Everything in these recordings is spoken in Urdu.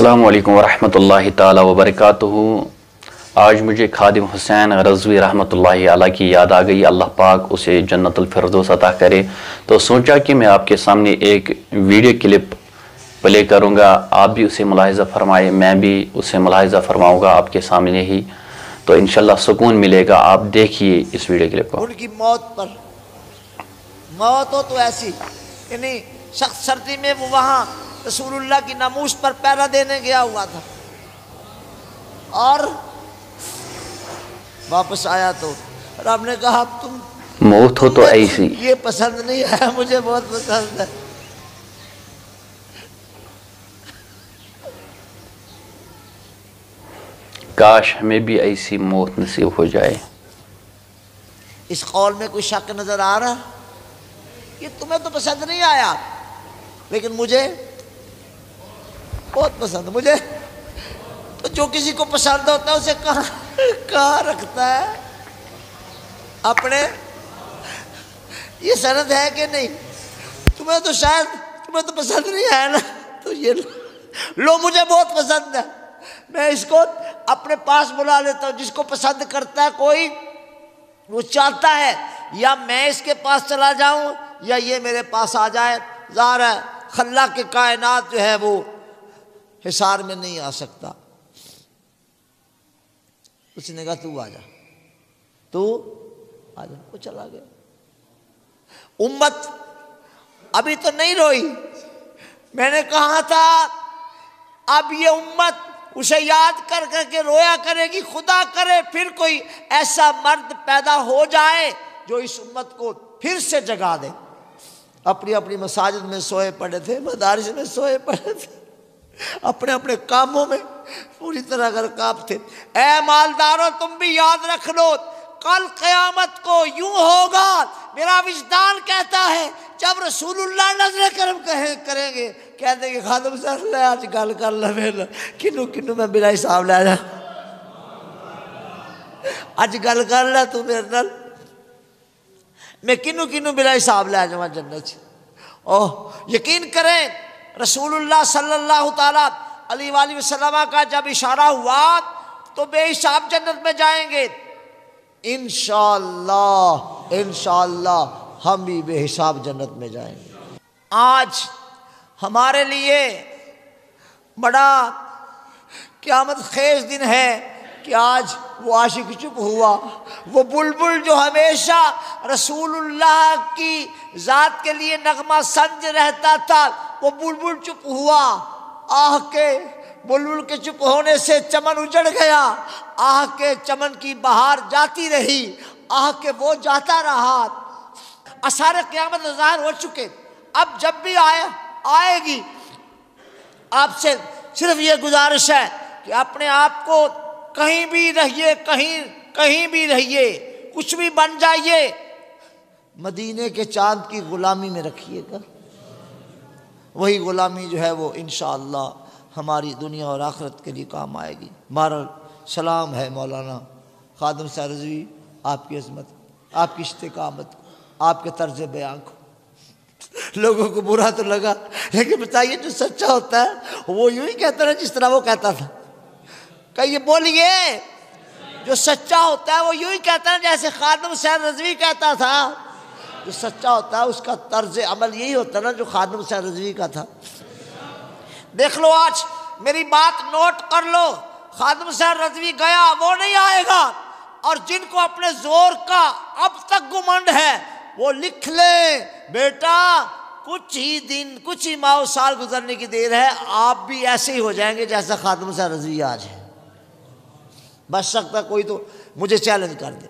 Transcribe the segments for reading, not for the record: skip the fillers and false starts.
السلام علیکم ورحمۃ اللہ تعالی وبرکاتہ۔ آج مجھے خادم حسین رضوی رحمۃ اللہ علیہ کی یاد آ گئی، اللہ پاک اسے جنت الفردوس عطا کرے، تو سوچا کہ میں آپ کے سامنے ایک ویڈیو کلپ پلے کروں گا، آپ بھی اسے ملاحظہ فرمائے، میں بھی اسے ملاحظہ فرماؤں گا آپ کے سامنے ہی، تو انشاءاللہ سکون ملے گا۔ آپ دیکھیے اس ویڈیو کلپ کو۔ ان کی موت پر موت ہو تو ایسی یعنی سخت سردی میں وہ وہاں رسول اللہ کی ناموس پر پہرا دینے گیا ہوا تھا، اور واپس آیا تو رب نے کہا تم موت ہو تو ایسی، یہ پسند نہیں ہے، مجھے بہت پسند ہے۔ کاش ہمیں بھی ایسی موت نصیب ہو جائے۔ اس قول میں کوئی شک نظر آ رہا؟ یہ تمہیں تو پسند نہیں آیا لیکن مجھے بہت پسند، مجھے تو جو کسی کو پسند ہوتا ہے اسے کہاں رکھتا ہے اپنے؟ یہ سند ہے کہ نہیں؟ تمہیں تو شاید تمہیں تو پسند نہیں ہے نا، تو یہ لو مجھے بہت پسند ہے، میں اس کو اپنے پاس بلا لیتا ہوں۔ جس کو پسند کرتا ہے کوئی، وہ چاہتا ہے یا میں اس کے پاس چلا جاؤں یا یہ میرے پاس آ جائے۔ ظاہر ہے خلاق کے کائنات جو ہے وہ حصار میں نہیں آ سکتا۔ اس نے کہا تو آ جا، تو آ جا، وہ چلا گیا۔ امت ابھی تو نہیں روئی، میں نے کہا تھا اب یہ امت اسے یاد کر کر کے رویا کرے گی۔ خدا کرے پھر کوئی ایسا مرد پیدا ہو جائے جو اس امت کو پھر سے جگا دے۔ اپنی اپنی مساجد میں سوئے پڑے تھے، مدارس میں سوئے پڑے تھے، اپنے اپنے کاموں میں پوری طرح غرقاب تھے۔ اے مالداروں تم بھی یاد رکھ لو، کل قیامت کو یوں ہوگا، میرا وجدان کہتا ہے جب رسول اللہ نظر کرم کریں گے، کہہ دیں گے خادم صاحب لے آج گل کر لے میرے کنو کنو میں بلا حساب لے جا، آج گل کر لے تو میرے نال، میں کنو کنو بلا حساب لے جاؤں جنت سے۔ اوہ یقین کریں رسول اللہ صلی اللہ تعالیٰ علیہ وآلہ وسلم کا جب اشارہ ہوا تو بے حساب جنت میں جائیں گے۔ انشاءاللہ انشاءاللہ ہم بھی بے حساب جنت میں جائیں گے۔ آج ہمارے لیے بڑا قیامت خیز دن ہے کہ آج وہ عاشق چپ ہوا، وہ بلبل جو ہمیشہ رسول اللہ کی ذات کے لیے نغمہ سنج رہتا تھا، وہ بلبل چپ ہوا۔ آہ کے بلبل کے چپ ہونے سے چمن اجڑ گیا، آہ کے چمن کی بہار جاتی رہی، آہ کے وہ جاتا رہا۔ آثار قیامت ظاہر ہو چکے، اب جب بھی آئے گی، آپ سے صرف یہ گزارش ہے کہ اپنے آپ کو کہیں بھی رہیے، کہیں بھی رہیے، کچھ بھی بن جائیے، مدینے کے چاند کی غلامی میں رکھیے گا۔ وہی غلامی جو ہے وہ انشاءاللہ ہماری دنیا اور آخرت کے لیے کام آئے گی۔ بہرحال سلام ہے مولانا خادم صاحب رضوی، آپ کی عظمت، آپ کی استقامت، آپ کے طرز بیان کو۔ لوگوں کو برا تو لگا، لیکن بتائیے جو سچا ہوتا ہے وہ یوں ہی کہتا ہے جس طرح وہ کہتا تھا۔ کہیے بولیے، جو سچا ہوتا ہے وہ یوں ہی کہتا ہے جیسے خادم صاحب رضوی کہتا تھا۔ جو سچا ہوتا ہے اس کا طرز عمل یہی ہوتا ہے نا جو خادم صاحب رضوی کا تھا۔ دیکھ لو آج میری بات نوٹ کر لو، خادم صاحب رضوی گیا، وہ نہیں آئے گا، اور جن کو اپنے زور کا اب تک گمنڈ ہے وہ لکھ لیں بیٹا کچھ ہی دن، کچھ ہی ماہ و سال گزرنے کی دیر ہے، آپ بھی ایسے ہی ہو جائیں گے جیسا خادم صاحب رضوی آج ہے۔ بچ سکتا کوئی تو مجھے چیلنج کر دے،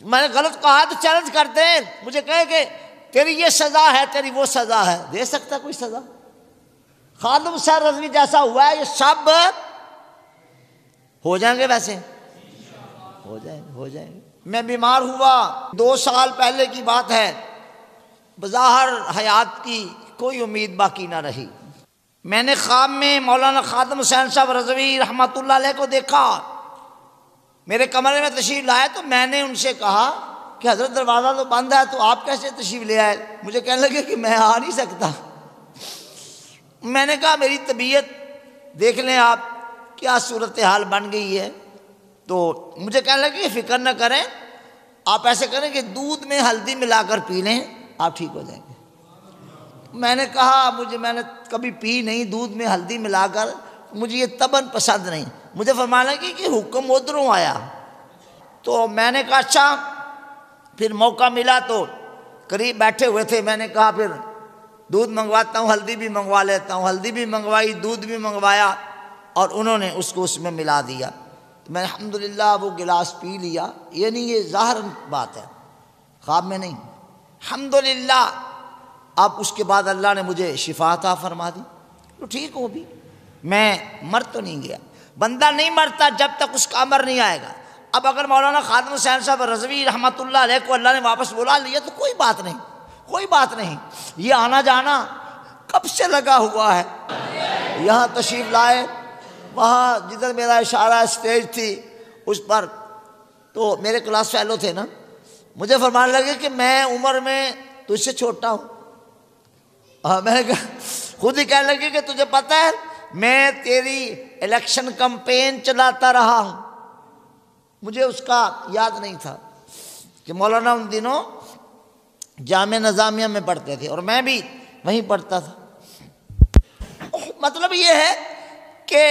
میں نے غلط کہا تو چیلنج کر دیں، مجھے کہے کہ تیری یہ سزا ہے، تیری وہ سزا ہے، دے سکتا کوئی سزا؟ خادم صاحب رضوی جیسا ہوا ہے یہ سب ہو جائیں گے، ویسے ہو جائیں گے۔ میں بیمار ہوا 2 سال پہلے کی بات ہے، بظاہر حیات کی کوئی امید باقی نہ رہی۔ میں نے خواب میں مولانا خادم حسین صاحب رضوی رحمۃ اللہ علیہ کو دیکھا، میرے کمرے میں تشریف لائے، تو میں نے ان سے کہا کہ حضرت دروازہ تو بند ہے تو آپ کیسے تشریف لے آئے؟ مجھے کہنے لگے کہ میں آ نہیں سکتا۔ میں نے کہا میری طبیعت دیکھ لیں آپ کیا صورتحال بن گئی ہے۔ تو مجھے کہنے لگے کہ فکر نہ کریں، آپ ایسے کریں کہ دودھ میں ہلدی ملا کر پی لیں، آپ ٹھیک ہو جائیں گے۔ میں نے کہا میں نے کبھی پی نہیں دودھ میں ہلدی ملا کر، مجھے یہ طبعاً پسند نہیں۔ مجھے فرمانا کہ حکم ادھروں آیا۔ تو میں نے کہا اچھا، پھر موقع ملا تو قریب بیٹھے ہوئے تھے، میں نے کہا پھر دودھ منگواتا ہوں، ہلدی بھی منگوا لیتا ہوں۔ ہلدی بھی منگوائی، دودھ بھی منگوایا، اور انہوں نے اس کو اس میں ملا دیا۔ میں نے الحمدللہ وہ گلاس پی لیا۔ یہ نہیں، یہ ظاہر بات ہے، خواب میں نہیں، الحمدللہ۔ اب اس کے بعد اللہ نے مجھے شفا عطا فرما دی، تو ٹھیک ہو بھی، میں مر تو نہیں گیا۔ بندہ نہیں مرتا جب تک اس کا امر نہیں آئے گا۔ اب اگر مولانا خادم حسین صاحب رضوی رحمۃ اللہ علیہ کو اللہ نے واپس بلا لیا تو کوئی بات نہیں، کوئی بات نہیں۔ یہ آنا جانا کب سے لگا ہوا ہے۔ یہاں تشریف لائے، وہاں جدھر میرا اشارہ اسٹیج تھی اس پر، تو میرے کلاس فیلو تھے نا، مجھے فرمانے لگے کہ میں عمر میں تجھ سے چھوٹا ہوں۔ میں نے کہا، خود ہی کہنے لگے کہ تجھے پتہ ہے میں تیری الیکشن کمپین چلاتا رہا ہوں۔ مجھے اس کا یاد نہیں تھا کہ مولانا ان دنوں جامعہ نظامیہ میں پڑھتے تھے اور میں بھی وہیں پڑھتا تھا۔ مطلب یہ ہے کہ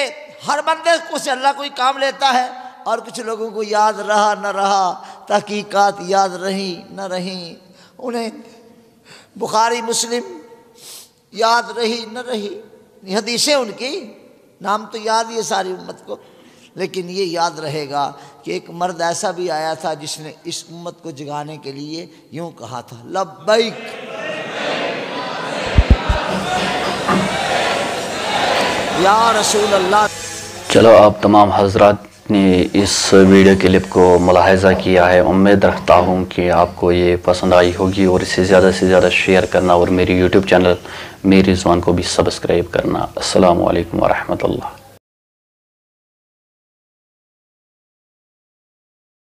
ہر بندے کو سے اللہ کوئی کام لیتا ہے، اور کچھ لوگوں کو یاد رہا نہ رہا، تحقیقات یاد رہی نہ رہیں، انہیں بخاری مسلم یاد رہی نہ رہی، حدیثیں ان کی نام تو یاد ہی ہے ساری امت کو، لیکن یہ یاد رہے گا کہ ایک مرد ایسا بھی آیا تھا جس نے اس امت کو جگانے کے لیے یوں کہا تھا، لبیک یا رسول اللہ۔ چلو آپ تمام حضرات نے اس ویڈیو کلپ کو ملاحظہ کیا ہے، امید رکھتا ہوں کہ آپ کو یہ پسند آئی ہوگی، اور اسے زیادہ سے زیادہ شیئر کرنا، اور میری یوٹیوب چینل میری زبان کو بھی سبسکرائب کرنا۔ السلام علیکم ورحمۃ اللہ۔